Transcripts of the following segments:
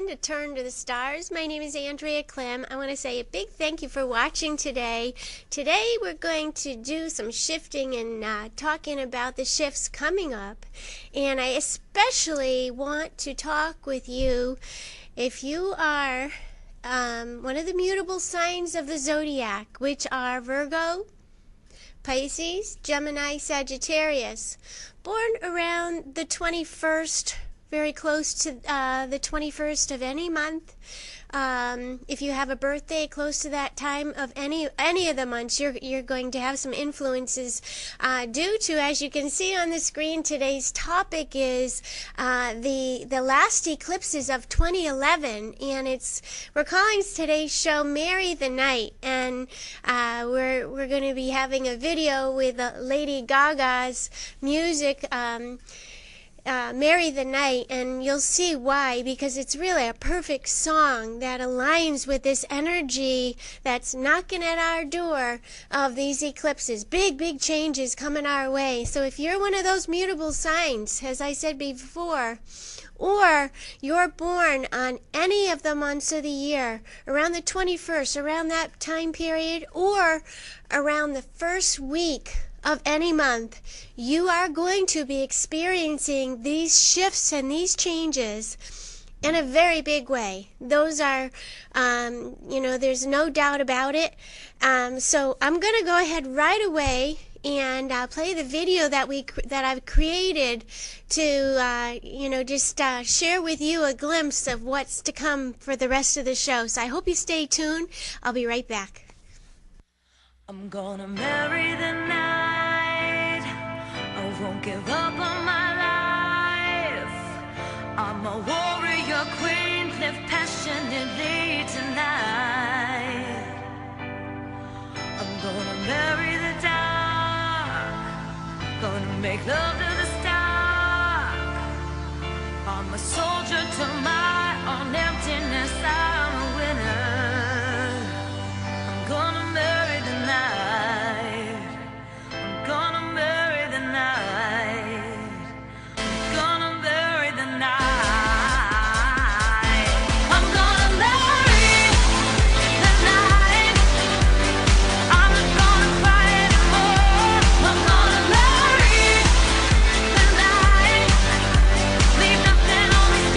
again to Turn to the Stars. My name is Andrea Klim. I want to say a big thank you for watching today. Today we're going to do some shifting and talking about the shifts coming up. And I especially want to talk with you if you are one of the mutable signs of the zodiac, which are Virgo, Pisces, Gemini, Sagittarius, born around the 21st, very close to the 21st of any month. If you have a birthday close to that time of any of the months, you're going to have some influences due to, as you can see on the screen, today's topic is the last eclipses of 2011, and we're calling today's show "Marry the Night," and we're going to be having a video with Lady Gaga's music. Marry the Night, and you'll see why, because it's really a perfect song that aligns with this energy that's knocking at our door of these eclipses. Big changes coming our way. So if you're one of those mutable signs, as I said before, or you're born on any of the months of the year, around the 21st, around that time period, or around the first week of any month, you are going to be experiencing these shifts and these changes in a very big way. Those are, there's no doubt about it. So I'm going to go ahead right away and play the video that I've created to, just share with you a glimpse of what's to come for the rest of the show. So I hope you stay tuned. I'll be right back. I'm gonna marry the night. I won't give up on my life. I'm a warrior queen, live passionately tonight. I'm gonna marry the dark, gonna make love to the stark. I'm a soldier to my own emptiness, I'm a winner. I'm gonna marry the night. I'm gonna marry the night. I'm gonna marry the night. I'm gonna marry the night. I'm not gonna cry anymore. I'm gonna marry the night. Leave nothing on these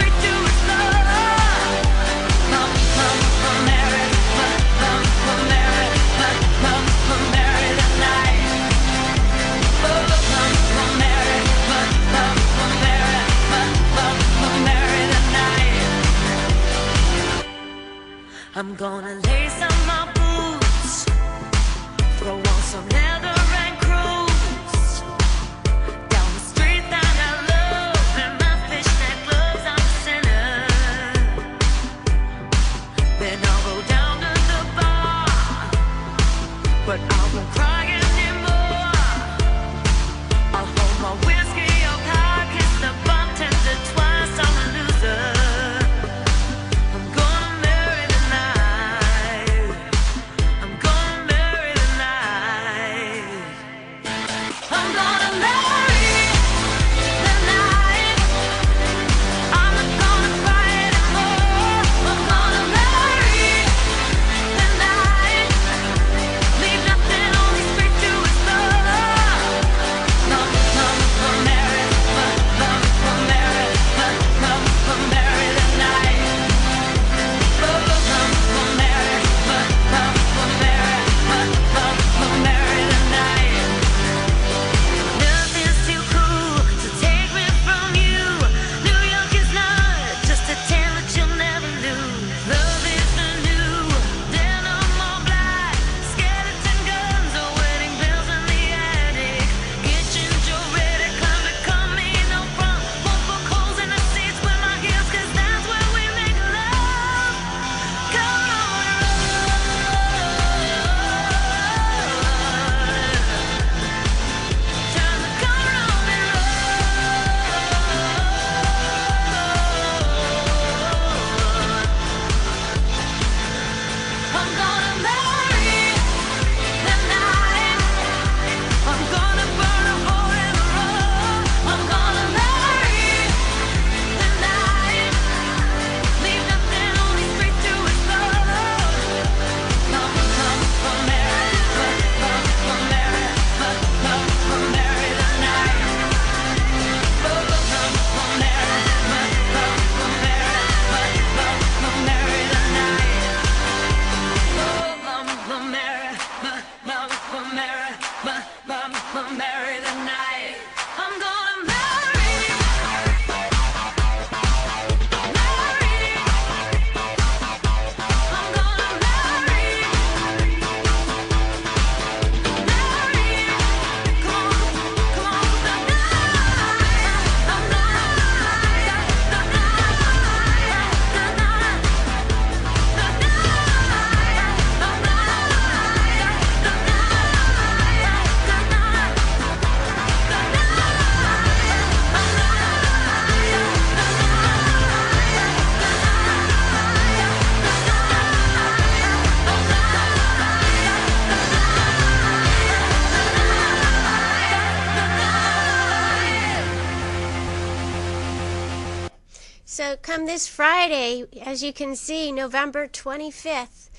So come this Friday, as you can see, November 25th,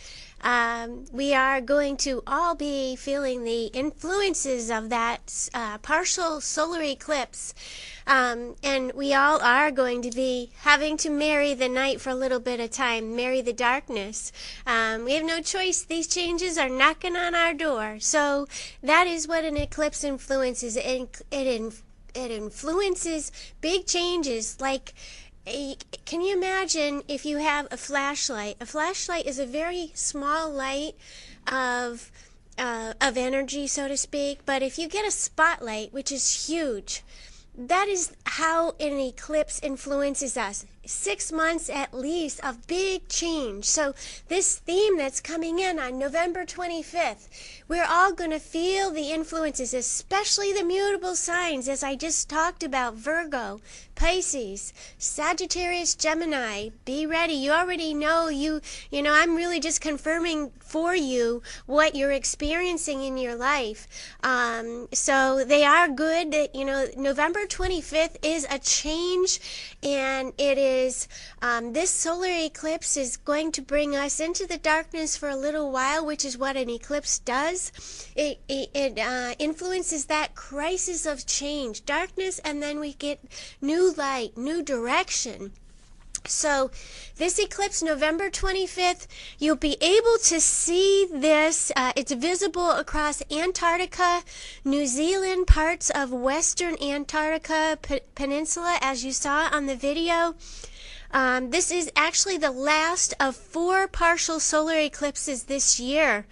we are going to all be feeling the influences of that partial solar eclipse. And we all are going to be having to marry the night for a little bit of time, marry the darkness. We have no choice. These changes are knocking on our door. So that is what an eclipse influences. It influences big changes. Like, can you imagine if you have a flashlight? A flashlight is a very small light of energy, so to speak. But if you get a spotlight, which is huge, that is how an eclipse influences us. 6 months at least of big change. So this theme that's coming in on November 25th, we're all going to feel the influences, especially the mutable signs, as I just talked about: Virgo, Pisces, Sagittarius, Gemini. Be ready. You already know. You know, I'm really just confirming for you what you're experiencing in your life. So they are good. You know, November 25th is a change, and it is this solar eclipse is going to bring us into the darkness for a little while, which is what an eclipse does. It influences that crisis of change, darkness, and then we get new light, new direction. So this eclipse, November 25th, you'll be able to see this. It's visible across Antarctica, New Zealand, parts of Western Antarctica Peninsula, as you saw on the video. This is actually the last of 4 partial solar eclipses this year.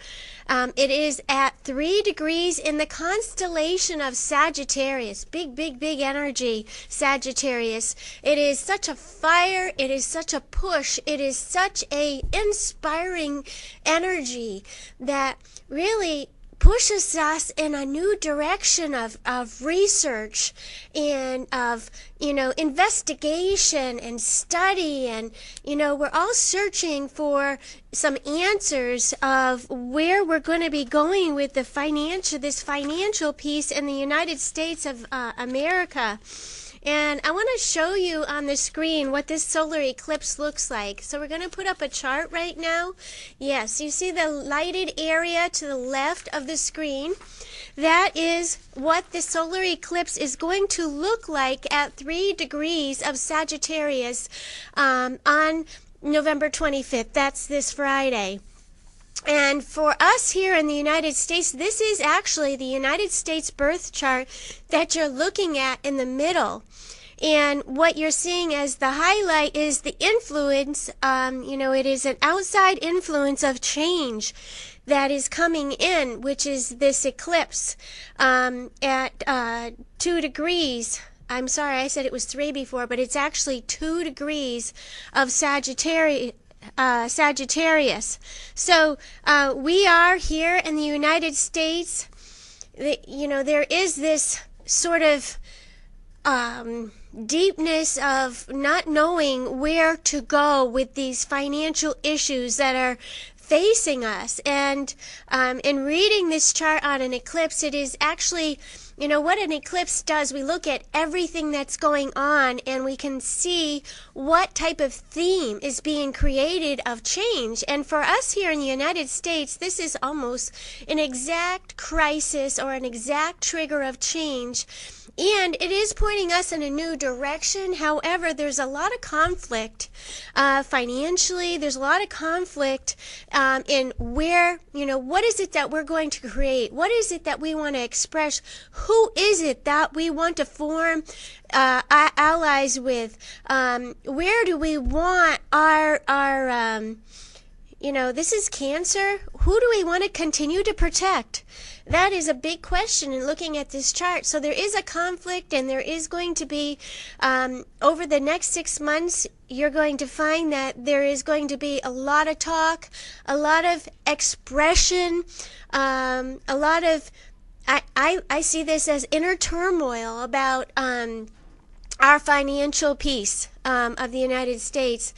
It is at 3 degrees in the constellation of Sagittarius. Big, big, big energy, Sagittarius. It is such a fire. It is such a push. It is such a inspiring energy that really pushes us in a new direction of research and of, investigation and study. And, we're all searching for some answers of where we're going to be going with this financial piece in the United States of America. And I want to show you on the screen what this solar eclipse looks like. So we're going to put up a chart right now. Yes, you see the lighted area to the left of the screen. That is what the solar eclipse is going to look like at 3 degrees of Sagittarius on November 25th. That's this Friday. And for us here in the United States, this is actually the United States birth chart that you're looking at in the middle. And what you're seeing as the highlight is the influence, it is an outside influence of change that is coming in, which is this eclipse at 2 degrees. I'm sorry, I said it was 3 before, but it's actually 2 degrees of Sagittarius. So we are here in the United States. There is this sort of deepness of not knowing where to go with these financial issues that are facing us. And in reading this chart on an eclipse, it is actually, what an eclipse does. We look at everything that's going on, and we can see what type of theme is being created of change. And for us here in the United States, this is almost an exact crisis or an exact trigger of change. And it is pointing us in a new direction. However, there's a lot of conflict financially. There's a lot of conflict in where, what is it that we're going to create? What is it that we want to express? Who is it that we want to form allies with? Where do we want our this is Cancer. Who do we want to continue to protect? That is a big question in looking at this chart. So there is a conflict, and there is going to be, over the next 6 months, you're going to find that there is going to be a lot of talk, a lot of expression, a lot of, I see this as inner turmoil about our financial piece. of the United States.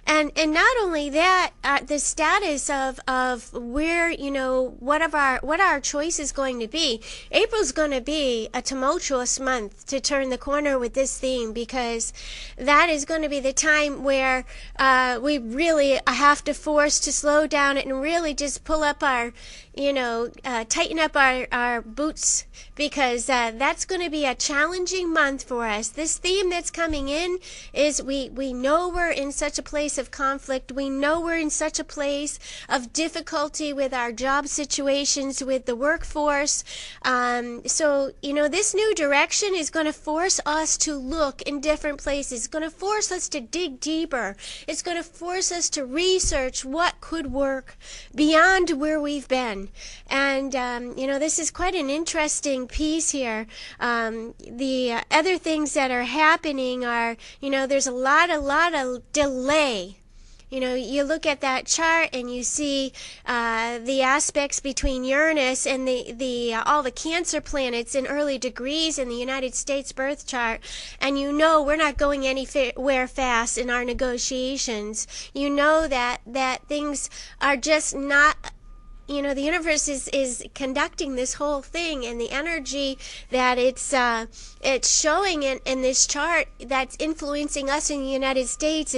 And not only that, the status of where, what our choice is going to be. April's going to be a tumultuous month to turn the corner with this theme, because that is going to be the time where we really have to force to slow down and really just pull up our, tighten up our boots, because that's going to be a challenging month for us. This theme that's coming in is we know we're in such a place of conflict. We know we're in such a place of difficulty with our job situations, with the workforce. So, this new direction is going to force us to look in different places. It's going to force us to dig deeper. It's going to force us to research what could work beyond where we've been. And, this is quite an interesting piece here. The other things that are happening are, there's a lot of delay. You look at that chart and you see the aspects between Uranus and all the Cancer planets in early degrees in the United States birth chart, and we're not going anywhere fast in our negotiations. That things are just not. The universe is conducting this whole thing, and the energy that it's showing in this chart that's influencing us in the United States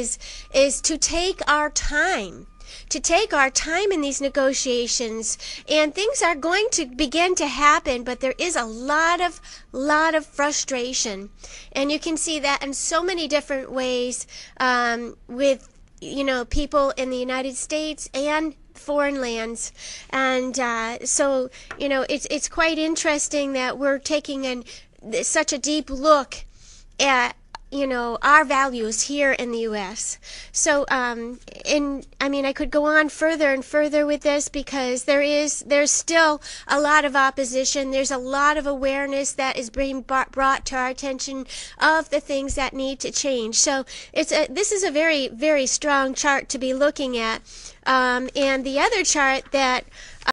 is to take our time. To take our time in these negotiations, and things are going to begin to happen, but there is a lot of frustration, and you can see that in so many different ways with people in the United States and foreign lands. And so it's quite interesting that we're taking such a deep look at our values here in the U.S. So I could go on further and further with this, because there's still a lot of opposition. There's a lot of awareness that is being brought to our attention of the things that need to change. So this is a very, very strong chart to be looking at. And the other chart that